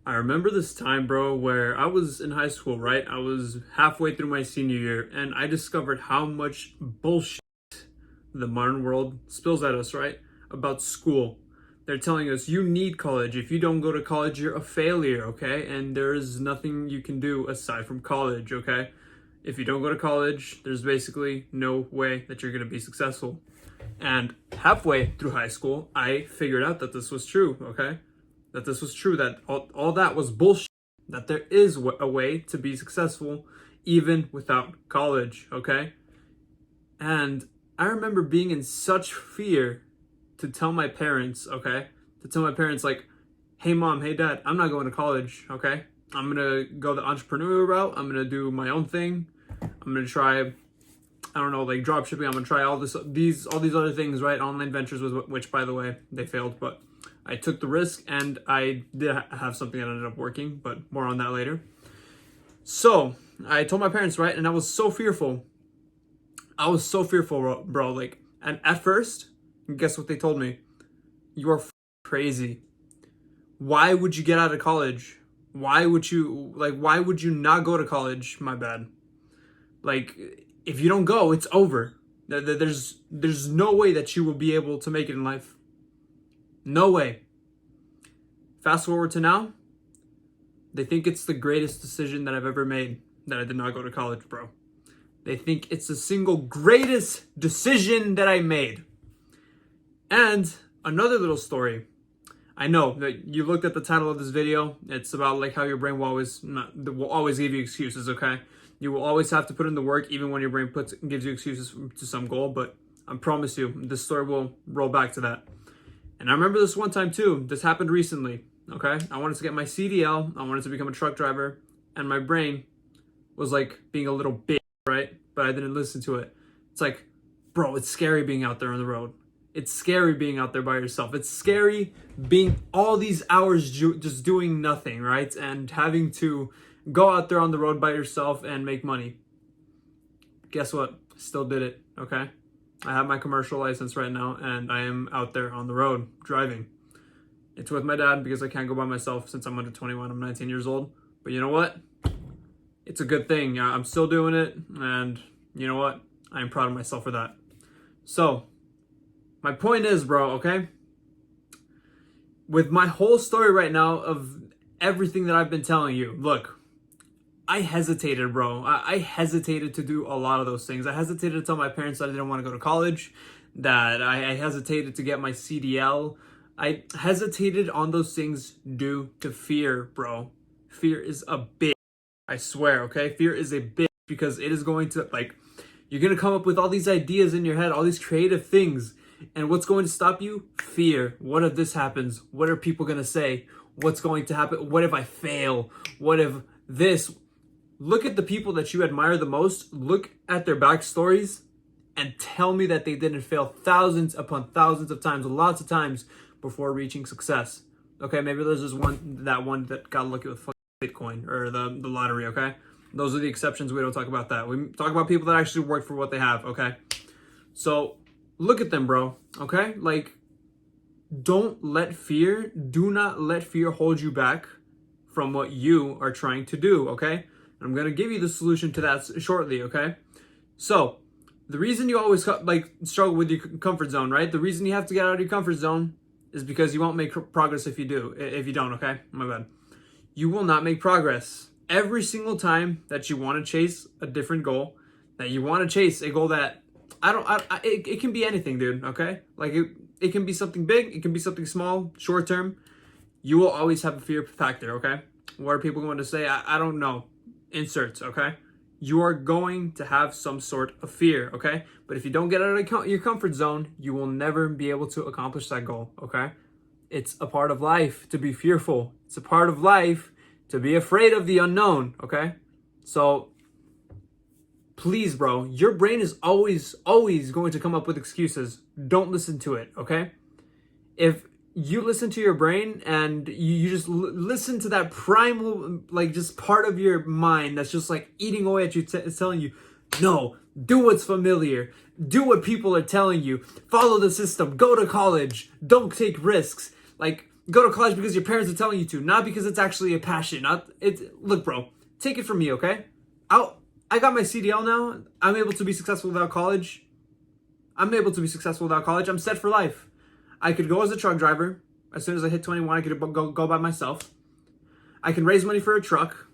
I remember this time, bro, where I was in high school, right? I was halfway through my senior year, and I discovered how much bullshit the modern world spills at us, right? About school. They're telling us you need college. If you don't go to college, you're a failure, okay? And there's nothing you can do aside from college, okay? If you don't go to college, there's basically no way that you're going to be successful. And halfway through high school, I figured out that this was true, okay? That this was true, that all that was bullshit, that there is a way to be successful even without college, okay? And I remember being in such fear to tell my parents, okay? To tell my parents, like, hey mom, hey dad, I'm not going to college, okay? I'm gonna go the entrepreneurial route. I'm gonna do my own thing. I'm gonna try, I don't know, like drop shipping. I'm gonna try all these other things, right? Online ventures, which by the way, they failed, but I took the risk and I did have something that ended up working, but more on that later. So I told my parents, right? And I was so fearful. I was so fearful, bro. Like, and at first, guess what they told me? You are crazy. Why would you get out of college? Why would you not go to college? My bad. Like, if you don't go, it's over. There's no way that you will be able to make it in life. No way. Fast forward to now, they think it's the greatest decision that I've ever made that I did not go to college, bro. They think it's the single greatest decision that I made. And another little story. I know that you looked at the title of this video. It's about like how your brain will always give you excuses, okay? You will always have to put in the work even when your brain gives you excuses to some goal, but I promise you, this story will roll back to that. And I remember this one time too. This happened recently, okay? I wanted to get my CDL. I wanted to become a truck driver. And my brain was like being a little bitch, right? But I didn't listen to it. It's like, bro, it's scary being out there on the road. It's scary being out there by yourself. It's scary being all these hours just doing nothing, right? And having to go out there on the road by yourself and make money. Guess what? Still did it, okay? I have my commercial license right now, and I am out there on the road driving. It's with my dad because I can't go by myself since I'm under 21. I'm 19 years old. But you know what? It's a good thing. I'm still doing it, and you know what? I am proud of myself for that. So, my point is, bro, okay? With my whole story right now of everything that I've been telling you, look, I hesitated, bro. I hesitated to do a lot of those things. I hesitated to tell my parents that I didn't want to go to college, that I hesitated to get my CDL. I hesitated on those things due to fear, bro. Fear is a bitch. I swear, okay? Fear is a bitch because it is going to, like, you're going to come up with all these ideas in your head, all these creative things. And what's going to stop you? Fear. What if this happens? What are people going to say? What's going to happen? What if I fail? What if this? Look at the people that you admire the most. Look at their backstories and tell me that they didn't fail thousands upon thousands of times, lots of times before reaching success. Okay, maybe there's just one that got lucky with Bitcoin or the lottery, okay? Those are the exceptions. We don't talk about that. We talk about people that actually work for what they have, okay? So look at them, bro, okay? Like, do not let fear hold you back from what you are trying to do, okay? I'm going to give you the solution to that shortly, okay? So, the reason you always struggle with your comfort zone, right? The reason you have to get out of your comfort zone is because you won't make progress if you don't, okay? My bad. You will not make progress. Every single time that you want to chase a different goal, that you want to chase a goal that it can be anything, dude, okay? Like it can be something big, it can be something small, short term. You will always have a fear factor, okay? What are people going to say? I don't know. Inserts, okay? You are going to have some sort of fear, okay? But if you don't get out of your comfort zone, you will never be able to accomplish that goal, okay? It's a part of life to be fearful. It's a part of life to be afraid of the unknown, okay? So, please, bro, your brain is always going to come up with excuses. Don't listen to it, okay? If you listen to your brain and you just listen to that primal, like, just part of your mind that's just like eating away at you, it's telling you, no, do what's familiar, do what people are telling you, follow the system, go to college, don't take risks. Like, go to college because your parents are telling you to, not because it's actually a passion. Look, bro, take it from me, okay? I got my CDL now. I'm able to be successful without college. I'm set for life. I could go as a truck driver. As soon as I hit 21, I could go by myself. I can raise money for a truck.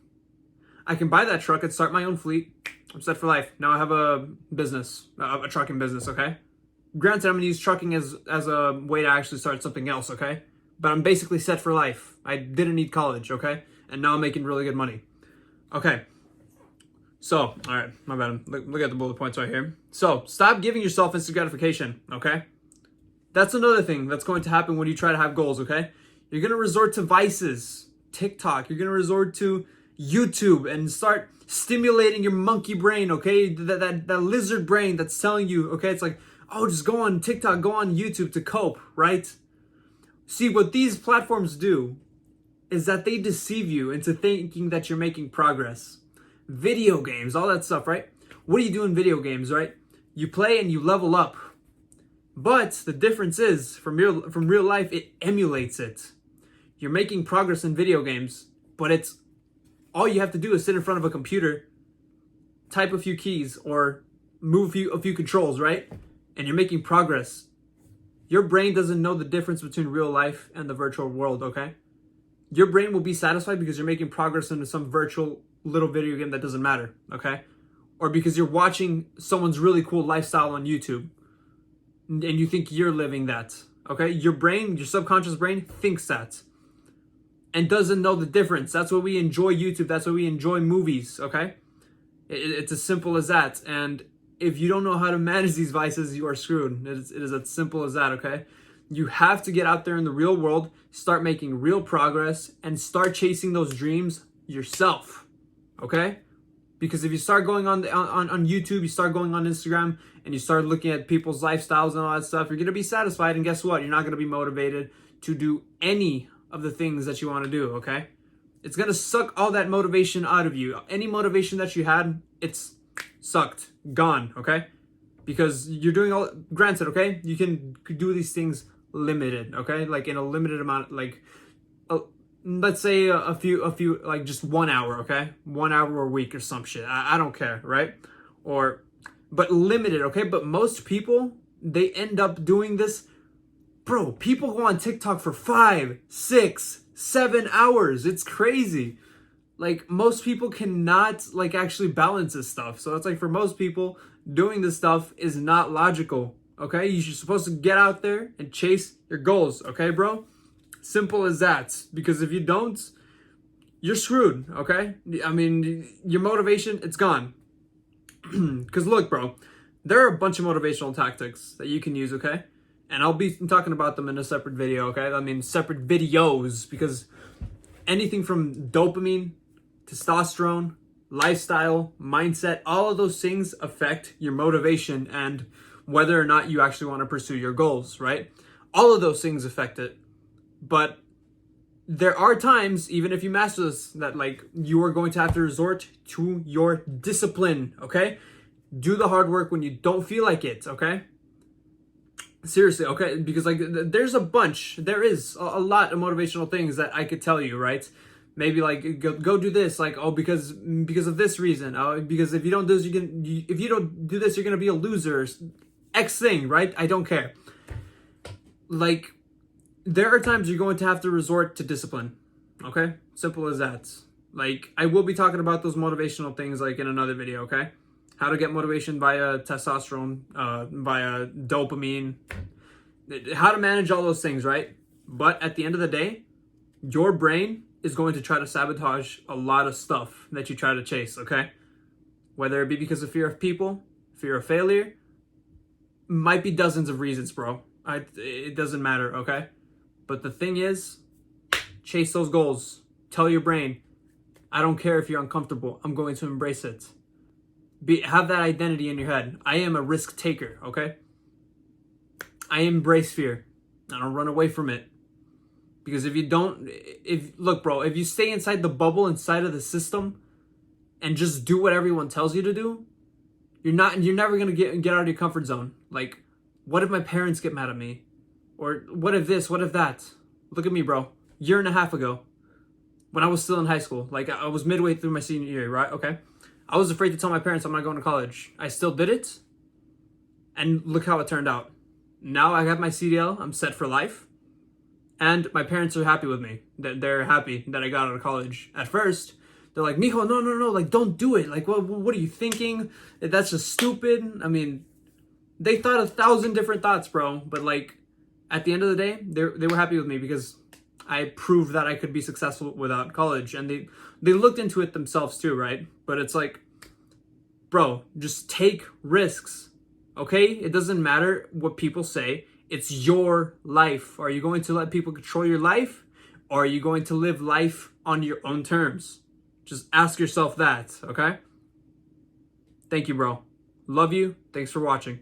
I can buy that truck and start my own fleet. I'm set for life. Now I have a business, a trucking business, okay? Granted, I'm going to use trucking as a way to actually start something else, okay? But I'm basically set for life. I didn't need college, okay? And now I'm making really good money. Okay. So, all right, my bad. Look at the bullet points right here. So, stop giving yourself instant gratification, okay? That's another thing that's going to happen when you try to have goals, okay? You're going to resort to vices, TikTok. You're going to resort to YouTube and start stimulating your monkey brain, okay? That lizard brain that's telling you, okay? It's like, oh, just go on TikTok, go on YouTube to cope, right? See, what these platforms do is that they deceive you into thinking that you're making progress. Video games, all that stuff, right? What do you do in video games, right? You play and you level up. But the difference is, from real life, it emulates it. You're making progress in video games, but it's all you have to do is sit in front of a computer, type a few keys, or move a few controls, right? And you're making progress. Your brain doesn't know the difference between real life and the virtual world, okay? Your brain will be satisfied because you're making progress into some virtual little video game that doesn't matter, okay? Or because you're watching someone's really cool lifestyle on YouTube and you think you're living that, okay? Your brain, your subconscious brain thinks that and doesn't know the difference. That's why we enjoy YouTube. That's why we enjoy movies, okay? It's as simple as that. And if you don't know how to manage these vices, you are screwed. It is as simple as that, okay? You have to get out there in the real world, start making real progress, and start chasing those dreams yourself, okay? Because if you start going on YouTube, you start going on Instagram, and you start looking at people's lifestyles and all that stuff, you're going to be satisfied, and guess what? You're not going to be motivated to do any of the things that you want to do, okay? It's going to suck all that motivation out of you. Any motivation that you had, it's sucked, gone, okay? Because you're doing all, granted, okay? You can do these things limited, okay? Like in a limited amount, like let's say a few, like just 1 hour, okay? 1 hour a week or some shit. I don't care, right? But limited, okay? But most people, they end up doing this. Bro, people go on TikTok for 5, 6, 7 hours. It's crazy. Like most people cannot like actually balance this stuff. So it's like for most people, doing this stuff is not logical, okay? You're supposed to get out there and chase your goals, okay, bro? Simple as that. Because if you don't, you're screwed, okay? I mean, your motivation, it's gone. Because look, bro, there are a bunch of motivational tactics that you can use, okay? And I'll be talking about them in a separate video, okay? I mean, separate videos, because anything from dopamine, testosterone, lifestyle, mindset, all of those things affect your motivation and whether or not you actually want to pursue your goals, right? All of those things affect it. But there are times, even if you master this, that like you are going to have to resort to your discipline, okay? Do the hard work when you don't feel like it, okay? Seriously, okay? Because like there is a lot of motivational things that I could tell you, right? Maybe like go do this, like because of this reason. Because if you don't do this, if you don't do this, you're gonna be a loser. X thing, right? I don't care. Like there are times you're going to have to resort to discipline. Okay, simple as that. Like I will be talking about those motivational things like in another video. Okay, how to get motivation via testosterone, via dopamine, how to manage all those things, right? But at the end of the day, your brain is going to try to sabotage a lot of stuff that you try to chase, okay? Whether it be because of fear of people, fear of failure, might be dozens of reasons, bro. It doesn't matter, okay? But the thing is, chase those goals. Tell your brain, I don't care if you're uncomfortable. I'm going to embrace it. Have that identity in your head. I am a risk taker, okay? I embrace fear. I don't run away from it. Because if you stay inside the bubble, inside of the system, and just do what everyone tells you to do, you're never gonna get out of your comfort zone. Like, what if my parents get mad at me? Or what if this, what if that? Look at me, bro. Year and a half ago, when I was still in high school, like I was midway through my senior year, right? Okay. I was afraid to tell my parents I'm not going to college. I still did it. And look how it turned out. Now I have my CDL. I'm set for life. And my parents are happy with me. They're happy that I got out of college. At first, they're like, Mijo, no, like, don't do it. Like, what are you thinking? That's just stupid. I mean, they thought 1,000 different thoughts, bro. But, like, at the end of the day, they were happy with me because I proved that I could be successful without college. And they looked into it themselves too, right? But it's like, bro, just take risks, okay? It doesn't matter what people say. It's your life. Are you going to let people control your life? Or are you going to live life on your own terms? Just ask yourself that, okay? Thank you, bro. Love you. Thanks for watching.